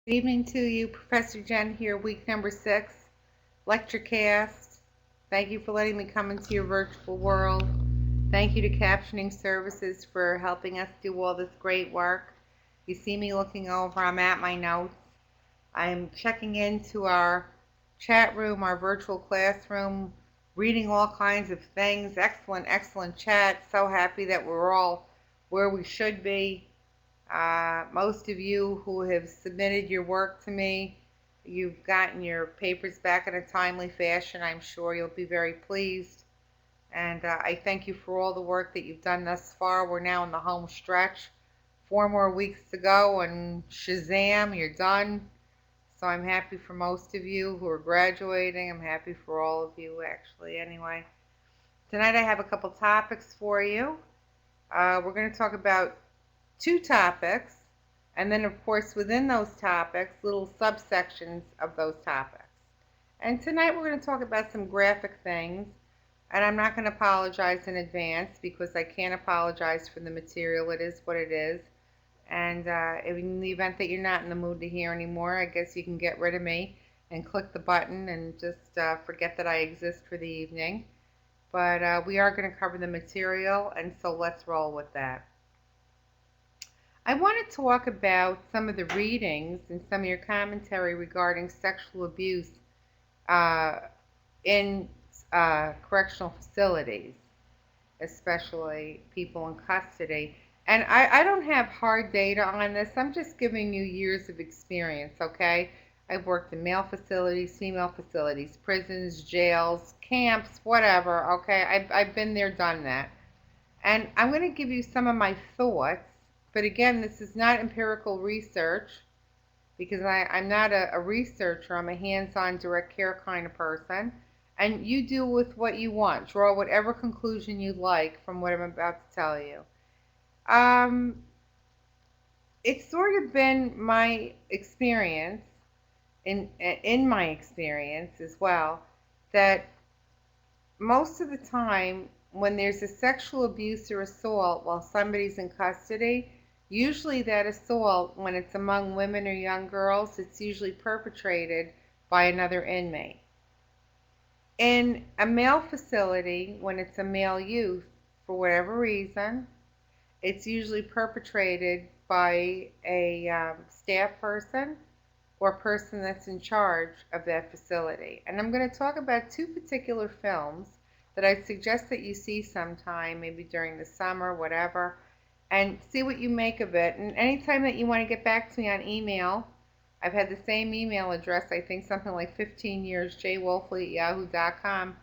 Good evening to you, Professor Jen here, week number 6, lecturecast. Thank you for letting me come into your virtual world. Thank you to Captioning Services for helping us do all this great work. You see me looking over, I'm at my notes. I'm checking into our chat room, our virtual classroom, reading all kinds of things. Excellent, excellent chat. So happy that we're all where we should be. Most of you who have submitted your work to me, you've gotten your papers back in a timely fashion. I'm sure you'll be very pleased. And I thank you for all the work that you've done thus far. We're now in the home stretch. 4 more weeks to go, and Shazam, you're done. So I'm happy for most of you who are graduating. I'm happy for all of you, actually, anyway. Tonight I have a couple topics for you. We're going to talk about two topics, and then, of course, within those topics, little subsections of those topics. And tonight we're going to talk about some graphic things, and I'm not going to apologize in advance because I can't apologize for the material. It is what it is. And in the event that you're not in the mood to hear anymore, I guess you can get rid of me and click the button and just forget that I exist for the evening. But we are going to cover the material, and so let's roll with that. I want to talk about some of the readings and some of your commentary regarding sexual abuse uh, in correctional facilities, especially people in custody. And I don't have hard data on this. I'm just giving you years of experience, okay? I've worked in male facilities, female facilities, prisons, jails, camps, whatever, okay? I've been there, done that. And I'm going to give you some of my thoughts, but again, this is not empirical research because I'm not a researcher. I'm a hands-on direct care kind of person. And you do with what you want. Draw whatever conclusion you like from what I'm about to tell you. Um, it's sort of been my experience, in my experience as well, that most of the time when there's a sexual abuse or assault while somebody's in custody, usually that assault, when it's among women or young girls, it's usually perpetrated by another inmate. In a male facility, when it's a male youth, for whatever reason, it's usually perpetrated by a staff person or person that's in charge of that facility. And I'm going to talk about two particular films that I suggest that you see sometime, maybe during the summer, whatever, and see what you make of it. And anytime that you want to get back to me on email, I've had the same email address, I think something like 15 years, jwolfley@yahoo.com.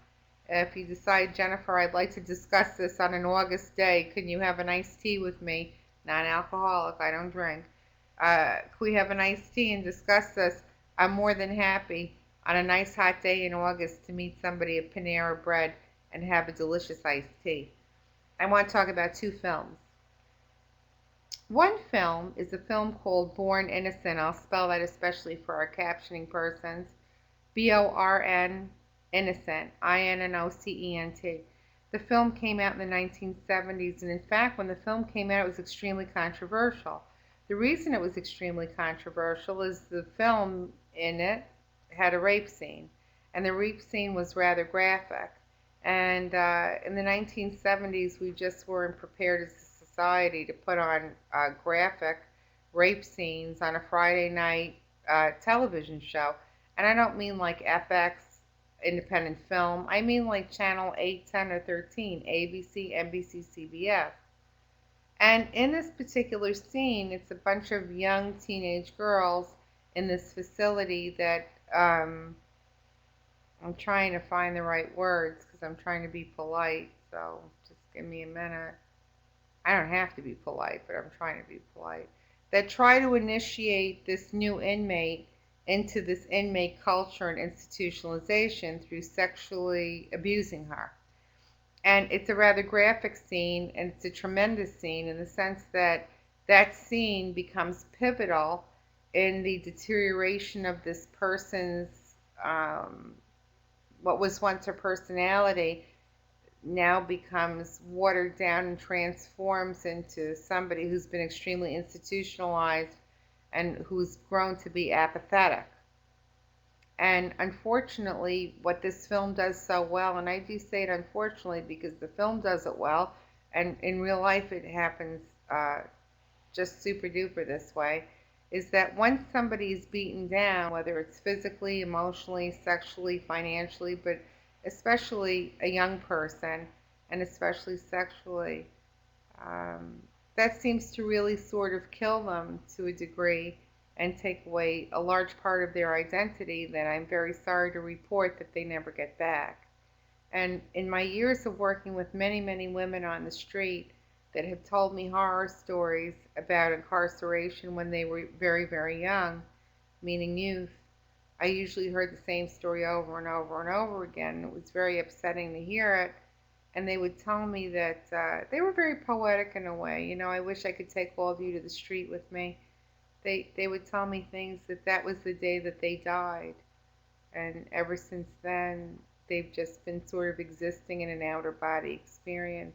If you decide, Jennifer, I'd like to discuss this on an August day, can you have an iced tea with me? Non-alcoholic, I don't drink. Can we have an iced tea and discuss this? I'm more than happy on a nice hot day in August to meet somebody at Panera Bread and have a delicious iced tea. I want to talk about two films. One film is a film called Born Innocent. I'll spell that especially for our captioning persons. Born Innocent, Innocent. The film came out in the 1970s, and in fact, when the film came out, it was extremely controversial. The reason it was extremely controversial is the film in it had a rape scene, and the rape scene was rather graphic. And in the 1970s, we just weren't prepared as a society to put on graphic rape scenes on a Friday night television show. And I don't mean like FX independent film. I mean like channel 8, 10, or 13, ABC, NBC, CBS. And in this particular scene, it's a bunch of young teenage girls in this facility that I'm trying to find the right words because I'm trying to be polite. So just give me a minute. I don't have to be polite, but I'm trying to be polite. That try to initiate this new inmate into this inmate culture and institutionalization through sexually abusing her. And it's a rather graphic scene, and it's a tremendous scene in the sense that that scene becomes pivotal in the deterioration of this person's, what was once her personality, now becomes watered down and transforms into somebody who's been extremely institutionalized and who's grown to be apathetic. And unfortunately, what this film does so well, and I do say it unfortunately because the film does it well, and in real life it happens just super duper this way, is that once somebody is beaten down, whether it's physically, emotionally, sexually, financially, but especially a young person, and especially sexually, um, that seems to really sort of kill them to a degree and take away a large part of their identity that I'm very sorry to report that they never get back. And in my years of working with many, many women on the street that have told me horror stories about incarceration when they were very, very young, meaning youth, I usually heard the same story over and over and over again. It was very upsetting to hear it. And they would tell me that they were very poetic in a way. You know, I wish I could take all of you to the street with me. They would tell me things that was the day that they died. And ever since then, they've just been sort of existing in an outer body experience.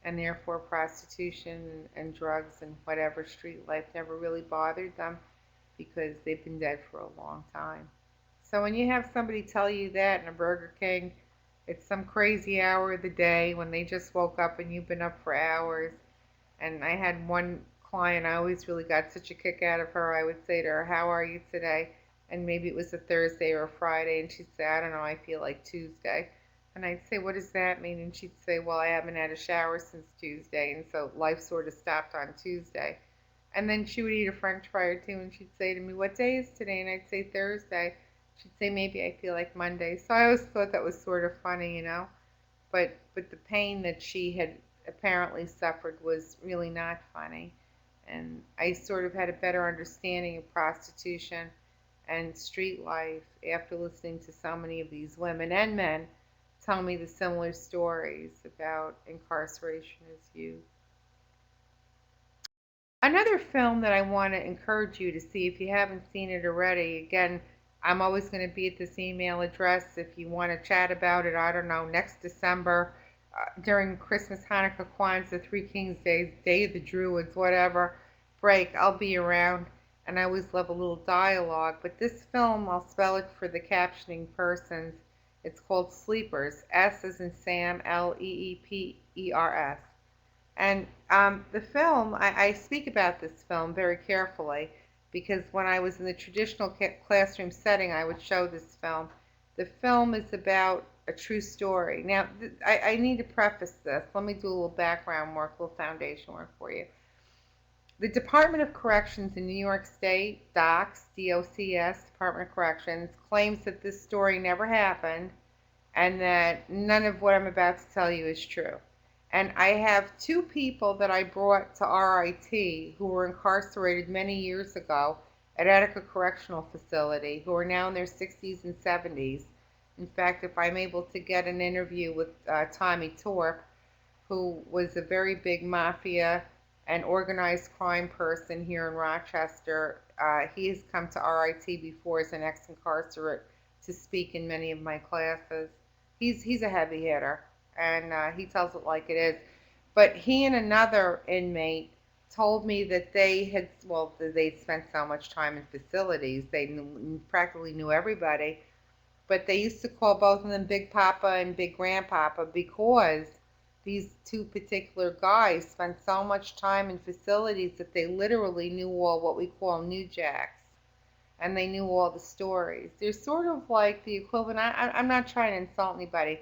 And therefore, prostitution and drugs and whatever street life never really bothered them because they've been dead for a long time. So when you have somebody tell you that in a Burger King, it's some crazy hour of the day when they just woke up and you've been up for hours. And I had one client, I always really got such a kick out of her. I would say to her, "How are you today?" And maybe it was a Thursday or a Friday, and she'd say, "I don't know, I feel like Tuesday." And I'd say, "What does that mean?" And she'd say, "Well, I haven't had a shower since Tuesday, and so life sort of stopped on Tuesday." And then she would eat a French fry or two, and she'd say to me, "What day is today?" And I'd say Thursday. She'd say, "Maybe I feel like Monday." So I always thought that was sort of funny, you know. But the pain that she had apparently suffered was really not funny. And I sort of had a better understanding of prostitution and street life after listening to so many of these women and men tell me the similar stories about incarceration as youth. Another film that I want to encourage you to see if you haven't seen it already, again, I'm always going to be at this email address if you want to chat about it, I don't know, next December, during Christmas, Hanukkah, Kwanzaa, Three Kings Days, Day of the Druids, whatever break, I'll be around, and I always love a little dialogue. But this film, I'll spell it for the captioning persons. It's called Sleepers, S as in Sam, Leepers. And the film, I speak about this film very carefully because when I was in the traditional classroom setting, I would show this film. The film is about a true story. Now, I need to preface this. Let me do a little background work, a little foundation work for you. The Department of Corrections in New York State, DOCS, DOCS, Department of Corrections, claims that this story never happened and that none of what I'm about to tell you is true. And I have two people that I brought to RIT who were incarcerated many years ago at Attica Correctional Facility who are now in their 60s and 70s. In fact, if I'm able to get an interview with Tommy Torp, who was a very big mafia and organized crime person here in Rochester, he has come to RIT before as an ex-incarcerate to speak in many of my classes. He's a heavy hitter, and he tells it like it is. But he and another inmate told me that they had, well, they'd spent so much time in facilities, they practically knew everybody, but they used to call both of them Big Papa and Big Grandpapa because these two particular guys spent so much time in facilities that they literally knew all what we call new jacks, and they knew all the stories. They're sort of like the equivalent. I'm not trying to insult anybody,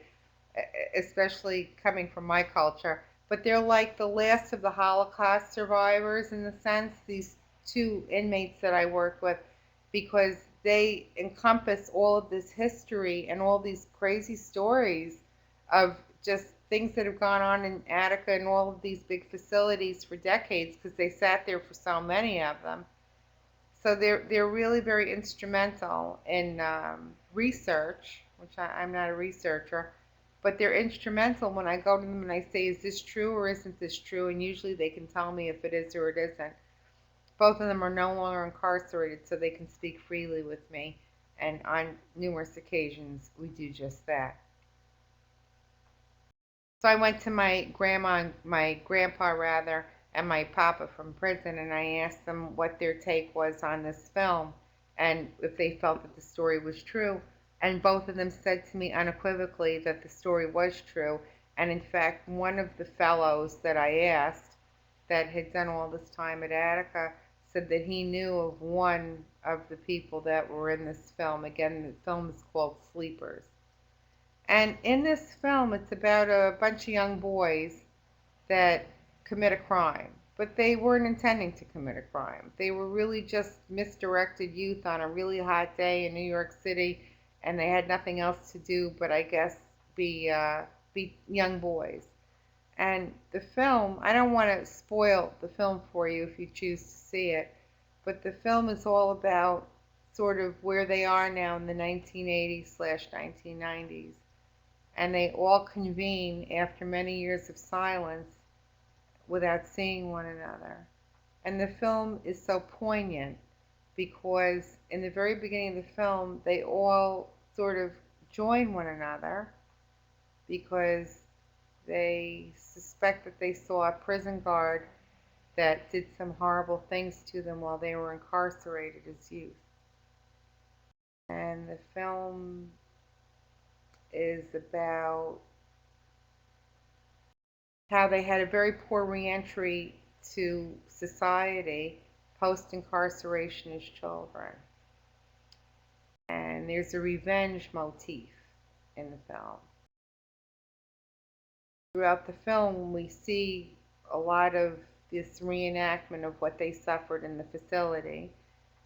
especially coming from my culture, but they're like the last of the Holocaust survivors in the sense, these two inmates that I worked with, because they encompass all of this history and all these crazy stories of just things that have gone on in Attica and all of these big facilities for decades because they sat there for so many of them. So they're really very instrumental in research, which I'm not a researcher, but they're instrumental when I go to them and I say, "Is this true or isn't this true?" And usually they can tell me if it is or it isn't. Both of them are no longer incarcerated, so they can speak freely with me, and on numerous occasions we do just that. So I went to my grandma, my grandpa rather, and my papa from prison, and I asked them what their take was on this film and if they felt that the story was true. And both of them said to me unequivocally that the story was true. And in fact, one of the fellows that I asked that had done all this time at Attica said that he knew of one of the people that were in this film. Again, the film is called Sleepers. And in this film, it's about a bunch of young boys that commit a crime, but they weren't intending to commit a crime. They were really just misdirected youth on a really hot day in New York City, and they had nothing else to do but, I guess, be young boys. And the film, I don't want to spoil the film for you if you choose to see it, but the film is all about sort of where they are now in the 1980s slash 1990s. And they all convene after many years of silence without seeing one another. And the film is so poignant because in the very beginning of the film, they all sort of join one another because they suspect that they saw a prison guard that did some horrible things to them while they were incarcerated as youth. And the film is about how they had a very poor reentry to society post incarceration as children. And there's a revenge motif in the film. Throughout the film, we see a lot of this reenactment of what they suffered in the facility.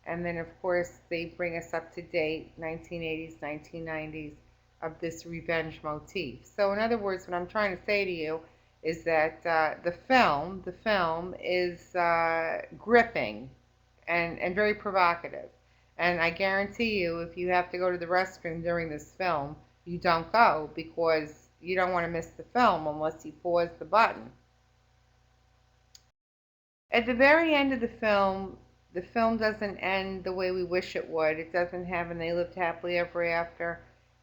And then, of course, they bring us up to date, 1980s, 1990s, of this revenge motif. So, in other words, what I'm trying to say to you is that the film is gripping and very provocative. And I guarantee you, if you have to go to the restroom during this film, you don't go because you don't want to miss the film unless you pause the button. At the very end of the film doesn't end the way we wish it would. It doesn't have and they lived happily ever after.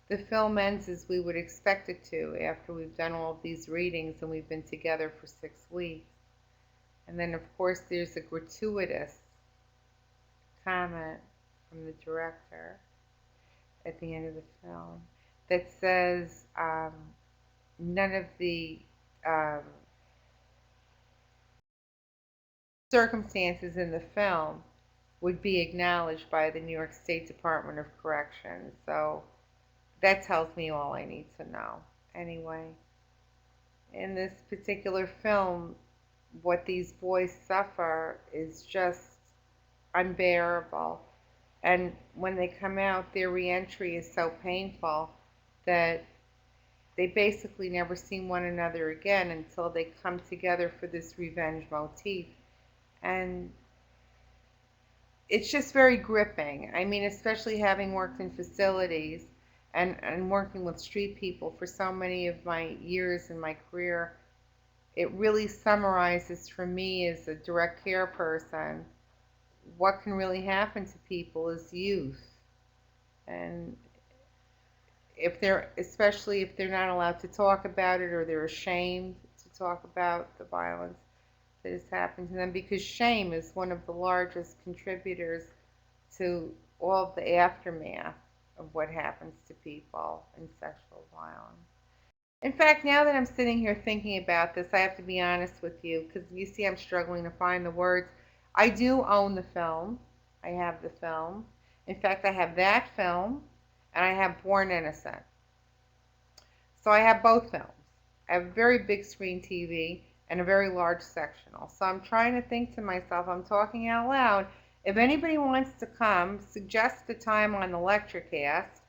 The film ends as we would expect it to after we've done all of these readings and we've been together for 6 weeks. And then, of course, there's a gratuitous comment from the director at the end of the film that says none of the circumstances in the film would be acknowledged by the New York State Department of Corrections. So that tells me all I need to know. Anyway, in this particular film, what these boys suffer is just unbearable. And when they come out, their reentry is so painful that they basically never see one another again until they come together for this revenge motif. And it's just very gripping. I mean, especially having worked in facilities and working with street people for so many of my years in my career, it really summarizes for me as a direct care person what can really happen to people as youth. And if they're, especially if they're not allowed to talk about it or they're ashamed to talk about the violence that has happened to them, because shame is one of the largest contributors to all of the aftermath of what happens to people in sexual violence. In fact, now that I'm sitting here thinking about this, I have to be honest with you, because you see I'm struggling to find the words. I do own the film. I have the film. In fact, I have that film, and I have Born Innocent. So I have both films. I have a very big screen TV and a very large sectional. So I'm trying to think to myself, I'm talking out loud. If anybody wants to come, suggest a time on the lecturecast.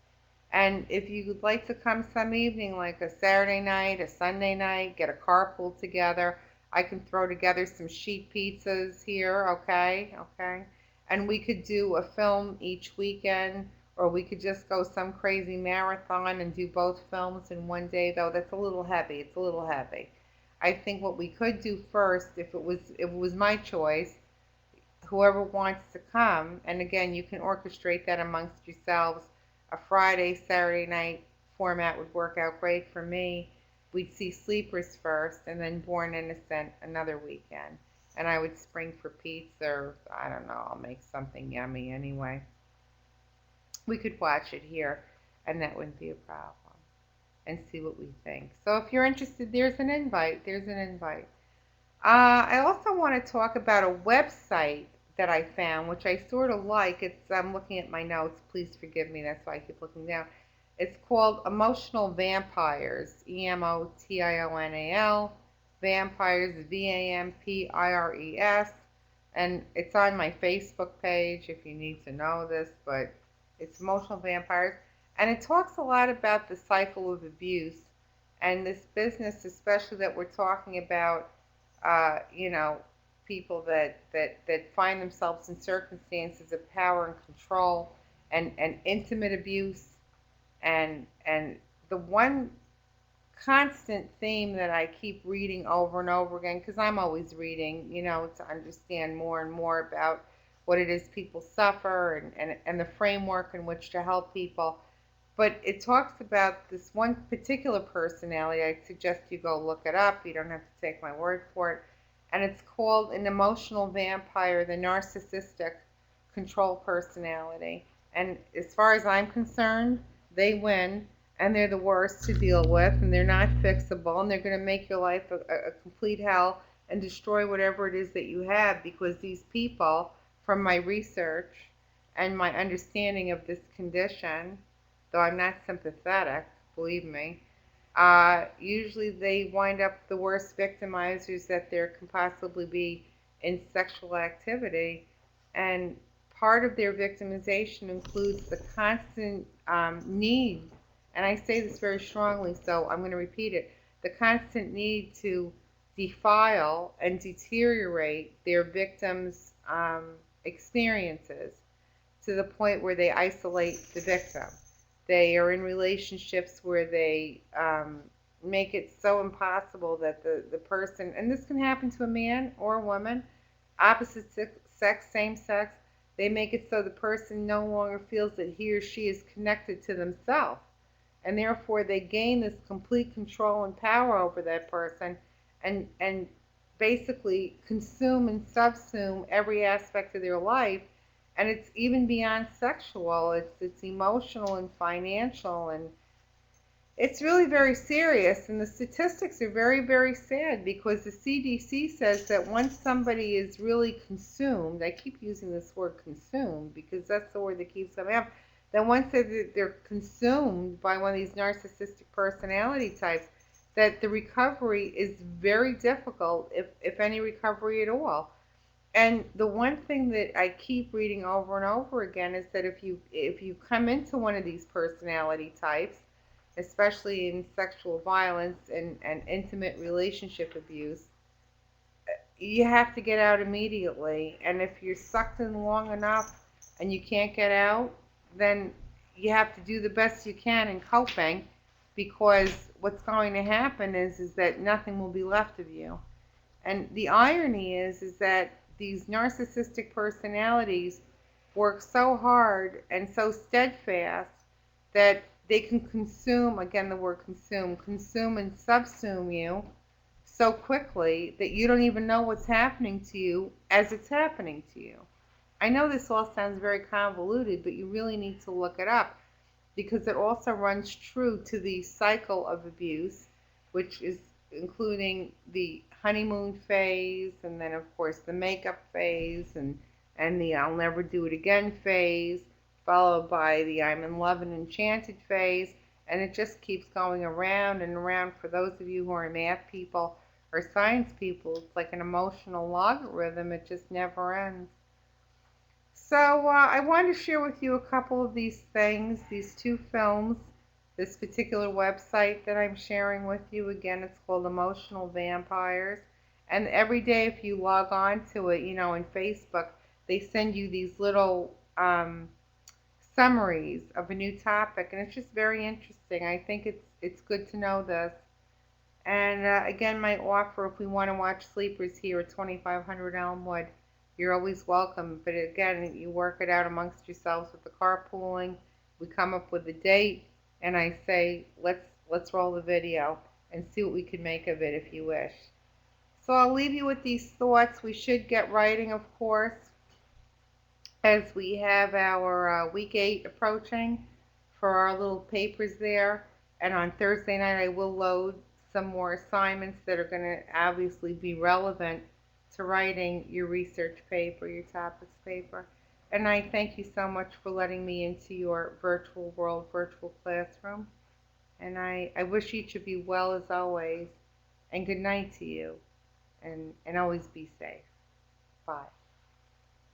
And if you would like to come some evening, like a Saturday night, a Sunday night, get a carpool together, I can throw together some sheet pizzas here, okay? Okay. And we could do a film each weekend, or we could just go some crazy marathon and do both films in one day, though that's a little heavy. It's a little heavy. I think what we could do first, if it was my choice, whoever wants to come, and again, you can orchestrate that amongst yourselves. A Friday, Saturday night format would work out great for me. We'd see Sleepers first, and then Born Innocent another weekend. and I would spring for pizza, or I don't know, I'll make something yummy anyway. We could watch it here, and that wouldn't be a problem, and see what we think. So if you're interested, there's an invite. There's an invite. I also want to talk about a website that I found, which I sort of like. I'm looking at my notes. Please forgive me. That's why I keep looking down. It's called Emotional Vampires. Emotional Vampires. Vampires. And it's on my Facebook page if you need to know this. But it's Emotional Vampires, and it talks a lot about the cycle of abuse and this business, especially that we're talking about, you know, people that find themselves in circumstances of power and control, and intimate abuse, and the one constant theme that I keep reading over and over again, because I'm always reading, you know, to understand more and more about what it is people suffer, and the framework in which to help people. But it talks about this one particular personality. I suggest you go look it up. You don't have to take my word for it. And it's called an emotional vampire, the narcissistic control personality. And as far as I'm concerned, they win, and they're the worst to deal with, and they're not fixable, and they're going to make your life a complete hell and destroy whatever it is that you have, because these people, from my research and my understanding of this condition, though I'm not sympathetic, believe me, usually they wind up the worst victimizers that there can possibly be in sexual activity. And part of their victimization includes the constant need, and I say this very strongly, so I'm going to repeat it, the constant need to defile and deteriorate their victims' experiences to the point where they isolate the victim. They are in relationships where they make it so impossible that the person, and this can happen to a man or a woman, opposite sex, same sex, they make it so the person no longer feels that he or she is connected to themselves. And therefore they gain this complete control and power over that person, and basically consume and subsume every aspect of their life. And it's even beyond sexual. It's emotional and financial, and it's really very serious. And the statistics are very, very sad, because the CDC says that once somebody is really consumed, I keep using this word consumed because that's the word that keeps coming up, that once they're consumed by one of these narcissistic personality types, that the recovery is very difficult, if any recovery at all. And the one thing that I keep reading over and over again is that if you come into one of these personality types, especially in sexual violence and intimate relationship abuse, you have to get out immediately. And if you're sucked in long enough and you can't get out, then you have to do the best you can in coping, because what's going to happen is that nothing will be left of you. And the irony is that these narcissistic personalities work so hard and so steadfast that they can consume, again the word consume and subsume you so quickly that you don't even know what's happening to you as it's happening to you. I know this all sounds very convoluted, but you really need to look it up, because it also runs true to the cycle of abuse, which is including the honeymoon phase, and then of course the makeup phase, and the I'll never do it again phase, followed by the I'm in love and enchanted phase, and it just keeps going around and around. For those of you who are math people or science people, it's like an emotional logarithm. It just never ends. So I wanted to share with you a couple of these things, these two films, this particular website that I'm sharing with you. Again, it's called Emotional Vampires. And every day if you log on to it, you know, in Facebook, they send you these little summaries of a new topic, and it's just very interesting. I think it's good to know this. And again, my offer, if we want to watch Sleepers here at 2500 Elmwood, you're always welcome. But again, you work it out amongst yourselves with the carpooling. We come up with a date, and I say, let's roll the video and see what we can make of it if you wish. So I'll leave you with these thoughts. We should get writing, of course, as we have our week 8 approaching for our little papers there. And on Thursday night, I will load some more assignments that are going to obviously be relevant to writing your research paper, your topics paper. And I thank you so much for letting me into your virtual world, virtual classroom. And I wish each of you well as always. And good night to you. And always be safe. Bye.